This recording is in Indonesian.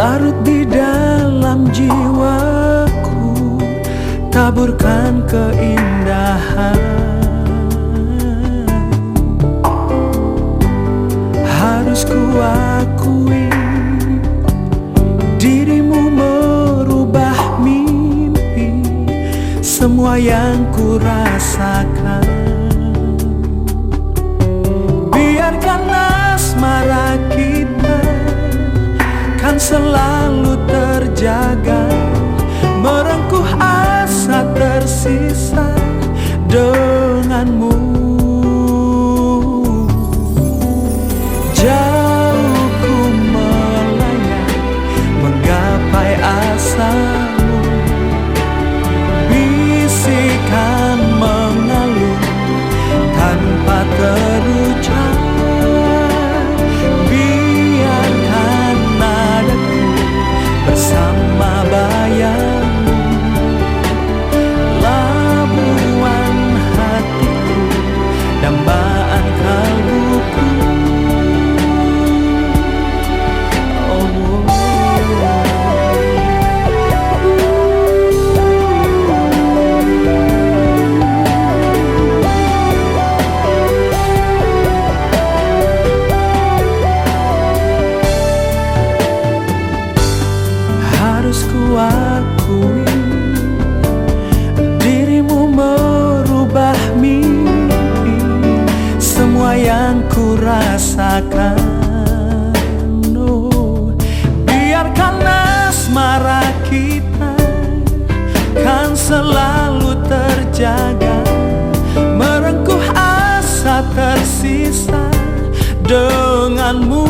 larut di dalam jiwaku, taburkan keindahan. Harus kuakui, dirimu merubah mimpi, semua yang ku rasakan. Biarkan asmara kita kan selalu terjaga, merengkuh asa tersisa denganmu. Jauh ku melayang menggapai asamu, bisikan mengalun tanpa terucap. Biarkan nadaku bersama bayangmu, labuan hatiku, dambaan kalbuku. Harus kuakui, dirimu merubah mimpi, semua yang ku rasakan. Oh, biarkan asmara kita kan selalu terjaga, merengkuh asa tersisa denganmu.